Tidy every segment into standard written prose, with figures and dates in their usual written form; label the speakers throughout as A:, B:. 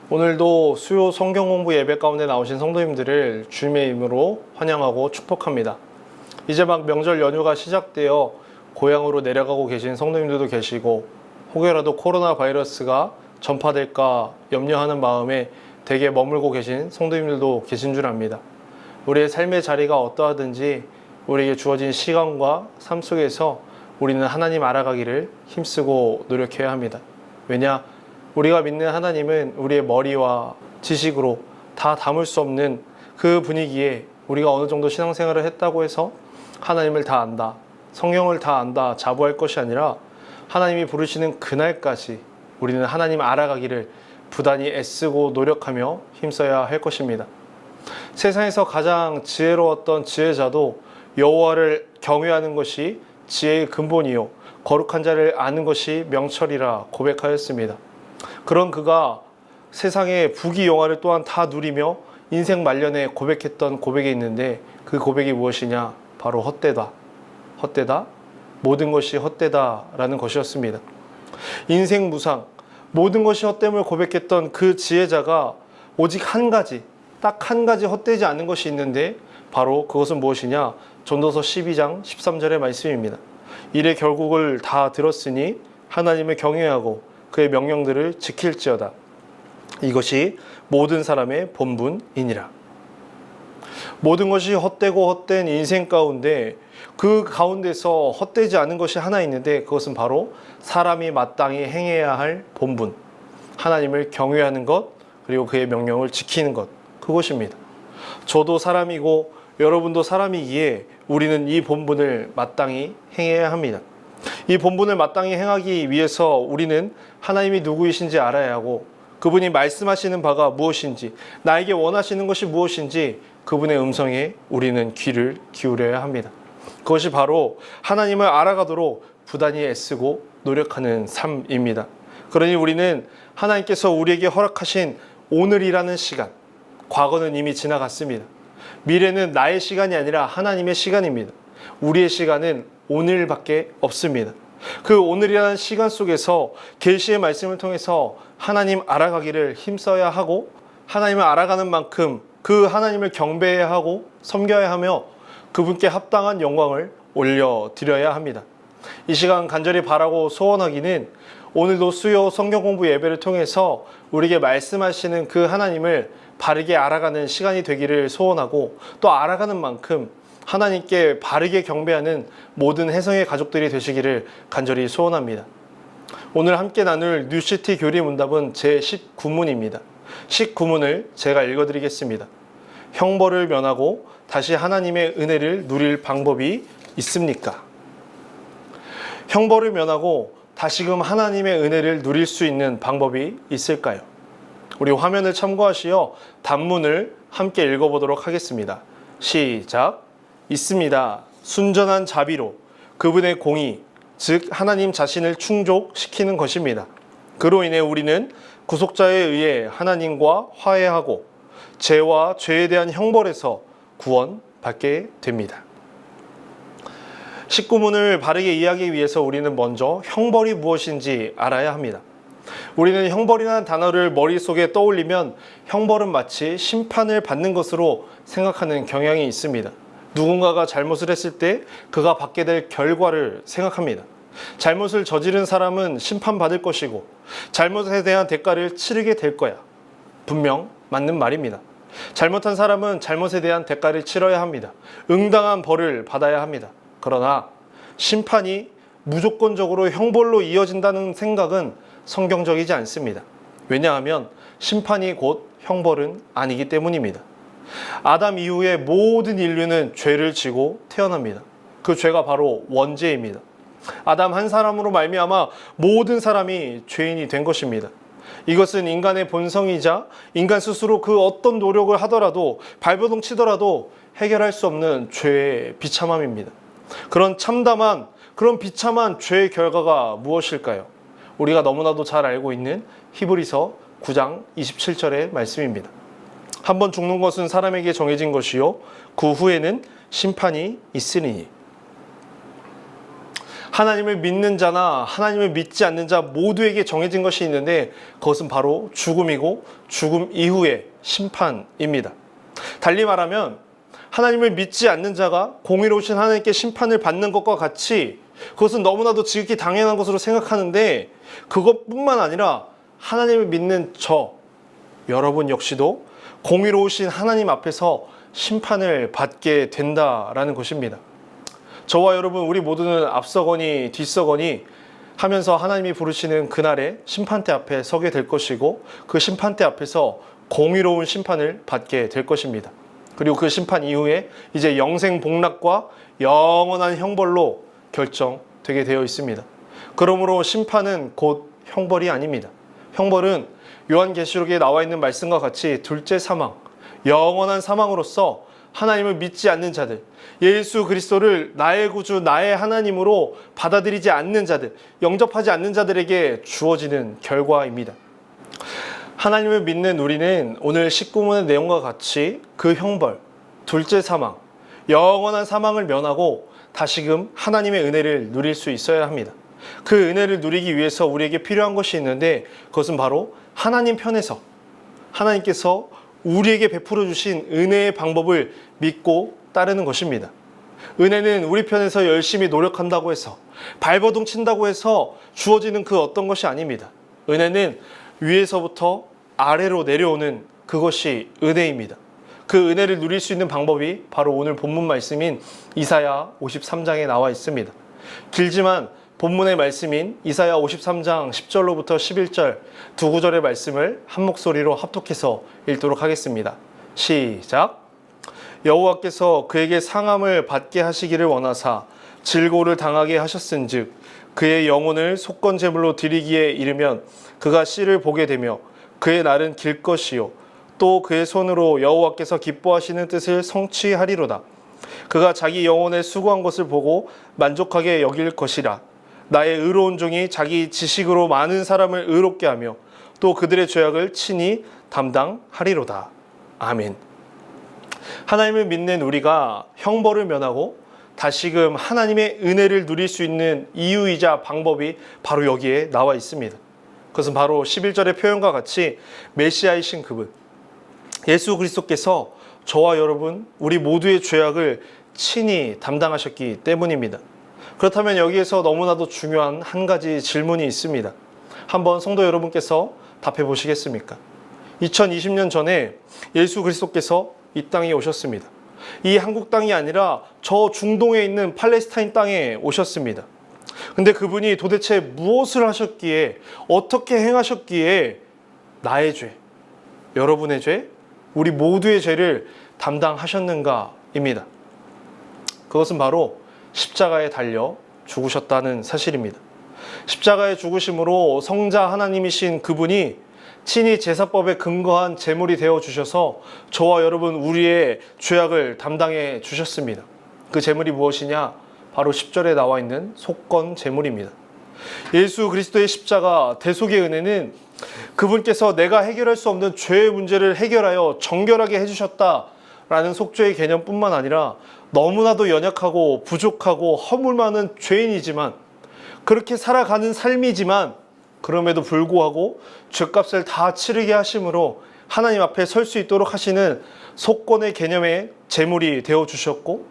A: 오늘도 수요 성경 공부 예배 가운데 나오신 성도님들을 주님의 이름으로 환영하고 축복합니다. 이제 막 명절 연휴가 시작되어 고향으로 내려가고 계신 성도님들도 계시고 혹여라도 코로나 바이러스가 전파될까 염려하는 마음에 댁에 머물고 계신 성도님들도 계신 줄 압니다. 우리의 삶의 자리가 어떠하든지 우리에게 주어진 시간과 삶 속에서 우리는 하나님 알아가기를 힘쓰고 노력해야 합니다. 왜냐? 우리가 믿는 하나님은 우리의 머리와 지식으로 다 담을 수 없는 그 분위기에 우리가 어느 정도 신앙생활을 했다고 해서 하나님을 다 안다, 성경을 다 안다 자부할 것이 아니라 하나님이 부르시는 그날까지 우리는 하나님 알아가기를 부단히 애쓰고 노력하며 힘써야 할 것입니다. 세상에서 가장 지혜로웠던 지혜자도 여호와를 경외하는 것이 지혜의 근본이요 거룩한 자를 아는 것이 명철이라 고백하였습니다. 그런 그가 세상의 부귀영화를 또한 다 누리며 인생 말년에 고백했던 고백이 있는데 그 고백이 무엇이냐? 바로 헛되다. 헛되다? 모든 것이 헛되다 라는 것이었습니다. 인생 무상, 모든 것이 헛됨을 고백했던 그 지혜자가 오직 한 가지, 딱 한 가지 헛되지 않은 것이 있는데 바로 그것은 무엇이냐? 전도서 12장 13절의 말씀입니다. 이래 결국을 다 들었으니 하나님을 경외하고 그의 명령들을 지킬지어다. 이것이 모든 사람의 본분이니라. 모든 것이 헛되고 헛된 인생 가운데 그 가운데서 헛되지 않은 것이 하나 있는데 그것은 바로 사람이 마땅히 행해야 할 본분, 하나님을 경외하는 것, 그리고 그의 명령을 지키는 것, 그것입니다. 저도 사람이고 여러분도 사람이기에 우리는 이 본분을 마땅히 행해야 합니다. 이 본분을 마땅히 행하기 위해서 우리는 하나님이 누구이신지 알아야 하고 그분이 말씀하시는 바가 무엇인지, 나에게 원하시는 것이 무엇인지 그분의 음성에 우리는 귀를 기울여야 합니다. 그것이 바로 하나님을 알아가도록 부단히 애쓰고 노력하는 삶입니다. 그러니 우리는 하나님께서 우리에게 허락하신 오늘이라는 시간, 과거는 이미 지나갔습니다. 미래는 나의 시간이 아니라 하나님의 시간입니다. 우리의 시간은 오늘밖에 없습니다. 그 오늘이라는 시간 속에서 계시의 말씀을 통해서 하나님 알아가기를 힘써야 하고 하나님을 알아가는 만큼 그 하나님을 경배해야 하고 섬겨야 하며 그분께 합당한 영광을 올려드려야 합니다. 이 시간 간절히 바라고 소원하기는 오늘도 수요 성경 공부 예배를 통해서 우리에게 말씀하시는 그 하나님을 바르게 알아가는 시간이 되기를 소원하고 또 알아가는 만큼 하나님께 바르게 경배하는 모든 혜성의 가족들이 되시기를 간절히 소원합니다. 오늘 함께 나눌 뉴시티 교리 문답은 제19문입니다. 19문을 제가 읽어드리겠습니다. 형벌을 면하고 다시 하나님의 은혜를 누릴 방법이 있습니까? 형벌을 면하고 다시금 하나님의 은혜를 누릴 수 있는 방법이 있을까요? 우리 화면을 참고하시어 단문을 함께 읽어보도록 하겠습니다. 시작! 있습니다. 순전한 자비로 그분의 공의, 즉 하나님 자신을 충족시키는 것입니다. 그로 인해 우리는 구속자에 의해 하나님과 화해하고 죄와 죄에 대한 형벌에서 구원받게 됩니다. 19문을 바르게 이해하기 위해서 우리는 먼저 형벌이 무엇인지 알아야 합니다. 우리는 형벌이라는 단어를 머릿속에 떠올리면 형벌은 마치 심판을 받는 것으로 생각하는 경향이 있습니다. 누군가가 잘못을 했을 때 그가 받게 될 결과를 생각합니다. 잘못을 저지른 사람은 심판받을 것이고 잘못에 대한 대가를 치르게 될 거야. 분명 맞는 말입니다. 잘못한 사람은 잘못에 대한 대가를 치러야 합니다. 응당한 벌을 받아야 합니다. 그러나 심판이 무조건적으로 형벌로 이어진다는 생각은 성경적이지 않습니다. 왜냐하면 심판이 곧 형벌은 아니기 때문입니다. 아담 이후에 모든 인류는 죄를 지고 태어납니다. 그 죄가 바로 원죄입니다. 아담 한 사람으로 말미암아 모든 사람이 죄인이 된 것입니다. 이것은 인간의 본성이자 인간 스스로 그 어떤 노력을 하더라도 발버둥 치더라도 해결할 수 없는 죄의 비참함입니다. 그런 비참한 죄의 결과가 무엇일까요? 우리가 너무나도 잘 알고 있는 히브리서 9장 27절의 말씀입니다. 한번 죽는 것은 사람에게 정해진 것이요 그 후에는 심판이 있으리니. 하나님을 믿는 자나 하나님을 믿지 않는 자 모두에게 정해진 것이 있는데 그것은 바로 죽음이고 죽음 이후의 심판입니다. 달리 말하면 하나님을 믿지 않는 자가 공의로우신 하나님께 심판을 받는 것과 같이 그것은 너무나도 지극히 당연한 것으로 생각하는데 그것뿐만 아니라 하나님을 믿는 여러분 역시도 공의로우신 하나님 앞에서 심판을 받게 된다라는 것입니다. 저와 여러분 우리 모두는 앞서거니 뒤서거니 하면서 하나님이 부르시는 그날의 심판대 앞에 서게 될 것이고 그 심판대 앞에서 공의로운 심판을 받게 될 것입니다. 그리고 그 심판 이후에 이제 영생 복락과 영원한 형벌로 결정되게 되어 있습니다. 그러므로 심판은 곧 형벌이 아닙니다. 형벌은 요한계시록에 나와 있는 말씀과 같이 둘째 사망, 영원한 사망으로서 하나님을 믿지 않는 자들, 예수 그리스도를 나의 구주, 나의 하나님으로 받아들이지 않는 자들, 영접하지 않는 자들에게 주어지는 결과입니다. 하나님을 믿는 우리는 오늘 19문의 내용과 같이 그 형벌, 둘째 사망, 영원한 사망을 면하고 다시금 하나님의 은혜를 누릴 수 있어야 합니다. 그 은혜를 누리기 위해서 우리에게 필요한 것이 있는데 그것은 바로 하나님 편에서 하나님께서 우리에게 베풀어 주신 은혜의 방법을 믿고 따르는 것입니다. 은혜는 우리 편에서 열심히 노력한다고 해서 발버둥 친다고 해서 주어지는 그 어떤 것이 아닙니다. 은혜는 위에서부터 아래로 내려오는 그것이 은혜입니다. 그 은혜를 누릴 수 있는 방법이 바로 오늘 본문 말씀인 이사야 53장에 나와 있습니다. 길지만 본문의 말씀인 이사야 53장 10절로부터 11절 두 구절의 말씀을 한 목소리로 합독해서 읽도록 하겠습니다. 시작. 여호와께서 그에게 상함을 받게 하시기를 원하사 질고를 당하게 하셨은즉 그의 영혼을 속건 제물로 드리기에 이르면 그가 씨를 보게 되며 그의 날은 길 것이요 또 그의 손으로 여호와께서 기뻐하시는 뜻을 성취하리로다. 그가 자기 영혼에 수고한 것을 보고 만족하게 여길 것이라. 나의 의로운 종이 자기 지식으로 많은 사람을 의롭게 하며 또 그들의 죄악을 친히 담당하리로다. 아멘. 하나님을 믿는 우리가 형벌을 면하고 다시금 하나님의 은혜를 누릴 수 있는 이유이자 방법이 바로 여기에 나와 있습니다. 그것은 바로 11절의 표현과 같이 메시아이신 그분 예수 그리스도께서 저와 여러분 우리 모두의 죄악을 친히 담당하셨기 때문입니다. 그렇다면 여기에서 너무나도 중요한 한 가지 질문이 있습니다. 한번 성도 여러분께서 답해 보시겠습니까? 2020년 전에 예수 그리스도께서 이 땅에 오셨습니다. 이 한국 땅이 아니라 저 중동에 있는 팔레스타인 땅에 오셨습니다. 근데 그분이 도대체 무엇을 하셨기에 어떻게 행하셨기에 나의 죄, 여러분의 죄, 우리 모두의 죄를 담당하셨는가입니다. 그것은 바로 십자가에 달려 죽으셨다는 사실입니다. 십자가의 죽으심으로 성자 하나님이신 그분이 친히 제사법에 근거한 제물이 되어 주셔서 저와 여러분 우리의 죄악을 담당해 주셨습니다. 그 제물이 무엇이냐? 바로 10절에 나와 있는 속건 제물입니다. 예수 그리스도의 십자가 대속의 은혜는 그분께서 내가 해결할 수 없는 죄의 문제를 해결하여 정결하게 해주셨다라는 속죄의 개념뿐만 아니라 너무나도 연약하고 부족하고 허물 많은 죄인이지만 그렇게 살아가는 삶이지만 그럼에도 불구하고 죄값을 다 치르게 하심으로 하나님 앞에 설 수 있도록 하시는 속건의 개념의 제물이 되어주셨고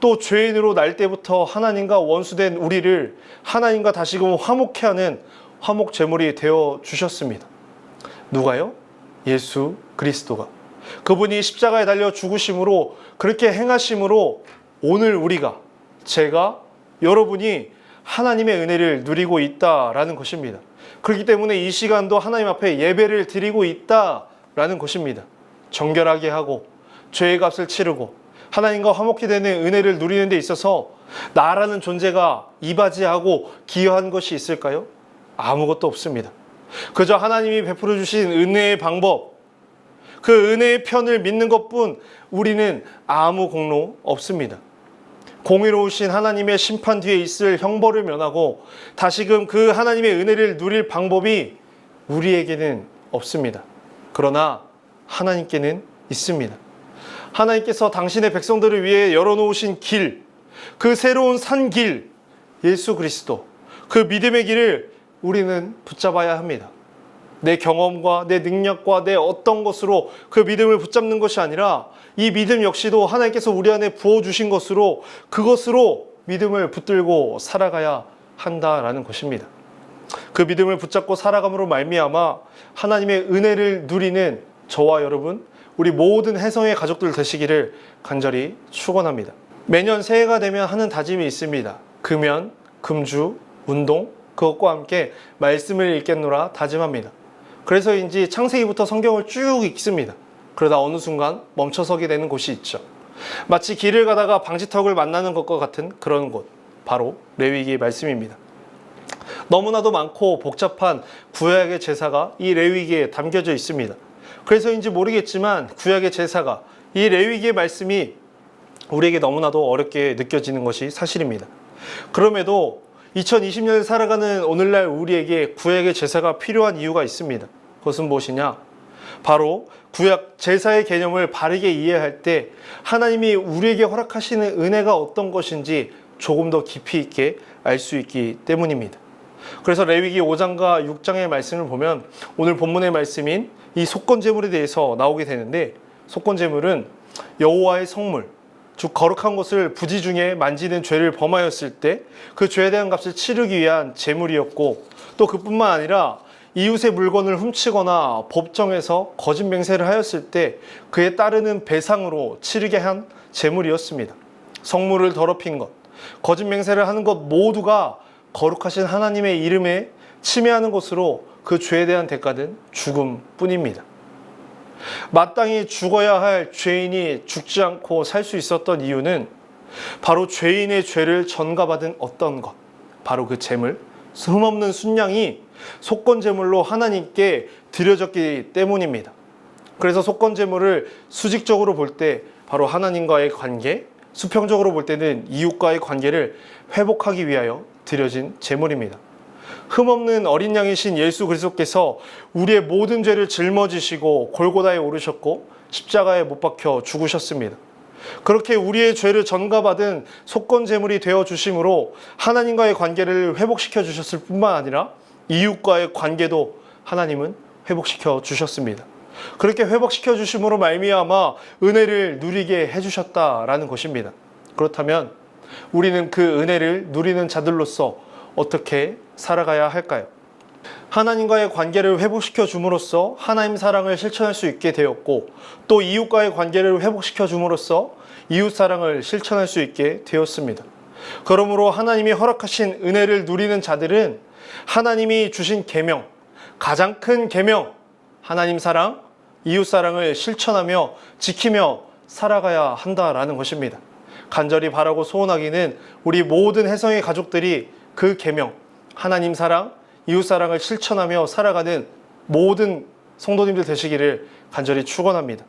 A: 또 죄인으로 날 때부터 하나님과 원수된 우리를 하나님과 다시금 화목케 하는 화목 제물이 되어주셨습니다. 누가요? 예수 그리스도가. 그분이 십자가에 달려 죽으심으로 그렇게 행하심으로 오늘 우리가 제가 여러분이 하나님의 은혜를 누리고 있다라는 것입니다. 그렇기 때문에 이 시간도 하나님 앞에 예배를 드리고 있다라는 것입니다. 정결하게 하고 죄의 값을 치르고 하나님과 화목히 되는 은혜를 누리는 데 있어서 나라는 존재가 이바지하고 기여한 것이 있을까요? 아무것도 없습니다. 그저 하나님이 베풀어 주신 은혜의 방법, 그 은혜의 편을 믿는 것뿐 우리는 아무 공로 없습니다. 공의로우신 하나님의 심판 뒤에 있을 형벌을 면하고 다시금 그 하나님의 은혜를 누릴 방법이 우리에게는 없습니다. 그러나 하나님께는 있습니다. 하나님께서 당신의 백성들을 위해 열어놓으신 길, 그 새로운 산 길, 예수 그리스도, 그 믿음의 길을 우리는 붙잡아야 합니다. 내 경험과 내 능력과 내 어떤 것으로 그 믿음을 붙잡는 것이 아니라 이 믿음 역시도 하나님께서 우리 안에 부어주신 것으로 그것으로 믿음을 붙들고 살아가야 한다라는 것입니다. 그 믿음을 붙잡고 살아감으로 말미암아 하나님의 은혜를 누리는 저와 여러분, 우리 모든 혜성의 가족들 되시기를 간절히 축원합니다. 매년 새해가 되면 하는 다짐이 있습니다. 금연, 금주, 운동, 그것과 함께 말씀을 읽겠노라 다짐합니다. 그래서인지 창세기부터 성경을 쭉 읽습니다. 그러다 어느 순간 멈춰서게 되는 곳이 있죠. 마치 길을 가다가 방지턱을 만나는 것과 같은 그런 곳, 바로 레위기의 말씀입니다. 너무나도 많고 복잡한 구약의 제사가 이 레위기에 담겨져 있습니다. 그래서인지 모르겠지만 구약의 제사가, 이 레위기의 말씀이 우리에게 너무나도 어렵게 느껴지는 것이 사실입니다. 그럼에도 2020년을 살아가는 오늘날 우리에게 구약의 제사가 필요한 이유가 있습니다. 그것은 무엇이냐? 바로 구약 제사의 개념을 바르게 이해할 때 하나님이 우리에게 허락하시는 은혜가 어떤 것인지 조금 더 깊이 있게 알 수 있기 때문입니다. 그래서 레위기 5장과 6장의 말씀을 보면 오늘 본문의 말씀인 이 속건제물에 대해서 나오게 되는데, 속건제물은 여호와의 성물, 즉 거룩한 것을 부지 중에 만지는 죄를 범하였을 때 그 죄에 대한 값을 치르기 위한 제물이었고, 또 그뿐만 아니라 이웃의 물건을 훔치거나 법정에서 거짓 맹세를 하였을 때 그에 따르는 배상으로 치르게 한 제물이었습니다. 성물을 더럽힌 것, 거짓 맹세를 하는 것 모두가 거룩하신 하나님의 이름에 침해하는 것으로 그 죄에 대한 대가는 죽음뿐입니다. 마땅히 죽어야 할 죄인이 죽지 않고 살 수 있었던 이유는 바로 죄인의 죄를 전가받은 어떤 것, 바로 그 제물, 흠없는 순양이 속건제물로 하나님께 드려졌기 때문입니다. 그래서 속건제물을 수직적으로 볼 때 바로 하나님과의 관계, 수평적으로 볼 때는 이웃과의 관계를 회복하기 위하여 드려진 제물입니다. 흠없는 어린 양이신 예수 그리스도께서 우리의 모든 죄를 짊어지시고 골고다에 오르셨고 십자가에 못 박혀 죽으셨습니다. 그렇게 우리의 죄를 전가받은 속건제물이 되어 주심으로 하나님과의 관계를 회복시켜 주셨을 뿐만 아니라 이웃과의 관계도 하나님은 회복시켜 주셨습니다. 그렇게 회복시켜 주심으로 말미암아 은혜를 누리게 해주셨다라는 것입니다. 그렇다면 우리는 그 은혜를 누리는 자들로서 어떻게 살아가야 할까요? 하나님과의 관계를 회복시켜 줌으로써 하나님 사랑을 실천할 수 있게 되었고, 또 이웃과의 관계를 회복시켜 줌으로써 이웃 사랑을 실천할 수 있게 되었습니다. 그러므로 하나님이 허락하신 은혜를 누리는 자들은 하나님이 주신 계명, 가장 큰 계명, 하나님 사랑, 이웃 사랑을 실천하며 지키며 살아가야 한다라는 것입니다. 간절히 바라고 소원하기는 우리 모든 혜성의 가족들이 그 계명, 하나님 사랑, 이웃 사랑을 실천하며 살아가는 모든 성도님들 되시기를 간절히 축원합니다.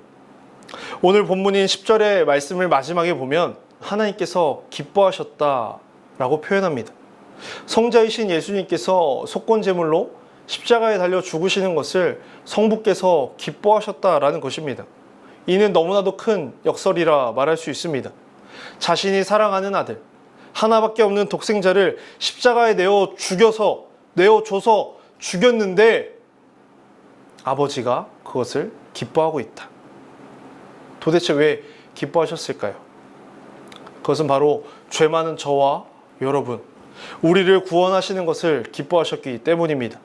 A: 오늘 본문인 10절의 말씀을 마지막에 보면 하나님께서 기뻐하셨다라고 표현합니다. 성자이신 예수님께서 속건제물로 십자가에 달려 죽으시는 것을 성부께서 기뻐하셨다라는 것입니다. 이는 너무나도 큰 역설이라 말할 수 있습니다. 자신이 사랑하는 아들, 하나밖에 없는 독생자를 십자가에 내어줘서 죽였는데 아버지가 그것을 기뻐하고 있다. 도대체 왜 기뻐하셨을까요? 그것은 바로 죄 많은 저와 여러분, 우리를 구원하시는 것을 기뻐하셨기 때문입니다.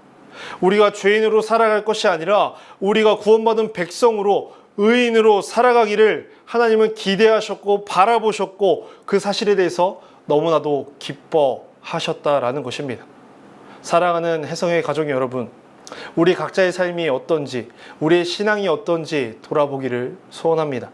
A: 우리가 죄인으로 살아갈 것이 아니라 우리가 구원받은 백성으로, 의인으로 살아가기를 하나님은 기대하셨고 바라보셨고 그 사실에 대해서 너무나도 기뻐하셨다라는 것입니다. 사랑하는 혜성의 가족 여러분, 우리 각자의 삶이 어떤지, 우리의 신앙이 어떤지 돌아보기를 소원합니다.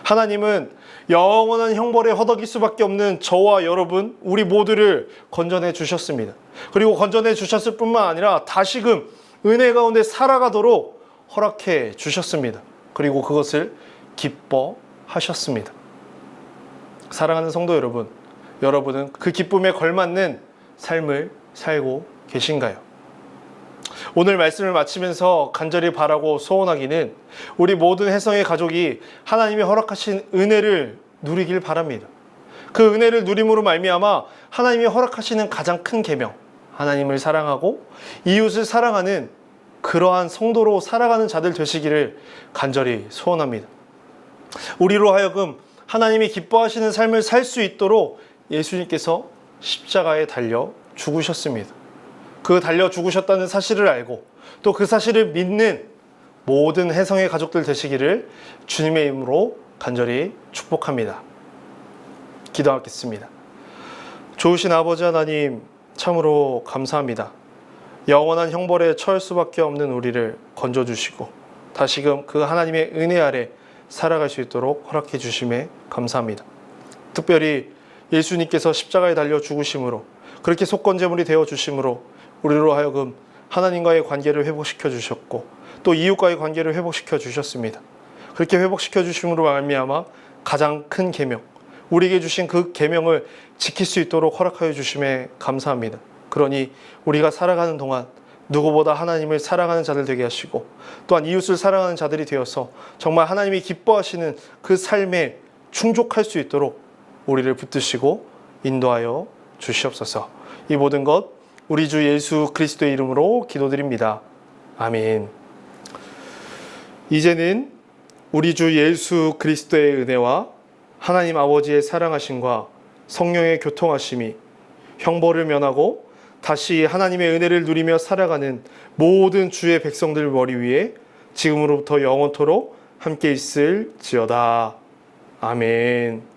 A: 하나님은 영원한 형벌에 허덕일 수밖에 없는 저와 여러분, 우리 모두를 건져내 주셨습니다. 그리고 건져내 주셨을 뿐만 아니라 다시금 은혜 가운데 살아가도록 허락해 주셨습니다. 그리고 그것을 기뻐하셨습니다. 사랑하는 성도 여러분, 여러분은 그 기쁨에 걸맞는 삶을 살고 계신가요? 오늘 말씀을 마치면서 간절히 바라고 소원하기는 우리 모든 혜성의 가족이 하나님이 허락하신 은혜를 누리길 바랍니다. 그 은혜를 누림으로 말미암아 하나님이 허락하시는 가장 큰 계명, 하나님을 사랑하고 이웃을 사랑하는 그러한 성도로 살아가는 자들 되시기를 간절히 소원합니다. 우리로 하여금 하나님이 기뻐하시는 삶을 살 수 있도록 예수님께서 십자가에 달려 죽으셨습니다. 그 달려 죽으셨다는 사실을 알고 또 그 사실을 믿는 모든 혜성의 가족들 되시기를 주님의 이름으로 간절히 축복합니다. 기도하겠습니다. 좋으신 아버지 하나님, 참으로 감사합니다. 영원한 형벌에 처할 수밖에 없는 우리를 건져주시고 다시금 그 하나님의 은혜 아래 살아갈 수 있도록 허락해 주심에 감사합니다. 특별히 예수님께서 십자가에 달려 죽으심으로, 그렇게 속건제물이 되어 주심으로 우리로 하여금 하나님과의 관계를 회복시켜 주셨고 또 이웃과의 관계를 회복시켜 주셨습니다. 그렇게 회복시켜 주심으로 말미암아 가장 큰 계명, 우리에게 주신 그 계명을 지킬 수 있도록 허락하여 주심에 감사합니다. 그러니 우리가 살아가는 동안 누구보다 하나님을 사랑하는 자들 되게 하시고 또한 이웃을 사랑하는 자들이 되어서 정말 하나님이 기뻐하시는 그 삶에 충족할 수 있도록 우리를 붙드시고 인도하여 주시옵소서. 이 모든 것 우리 주 예수 그리스도의 이름으로 기도드립니다. 아멘. 이제는 우리 주 예수 그리스도의 은혜와 하나님 아버지의 사랑하심과 성령의 교통하심이 형벌을 면하고 다시 하나님의 은혜를 누리며 살아가는 모든 주의 백성들 머리 위에 지금으로부터 영원토록 함께 있을지어다. 아멘.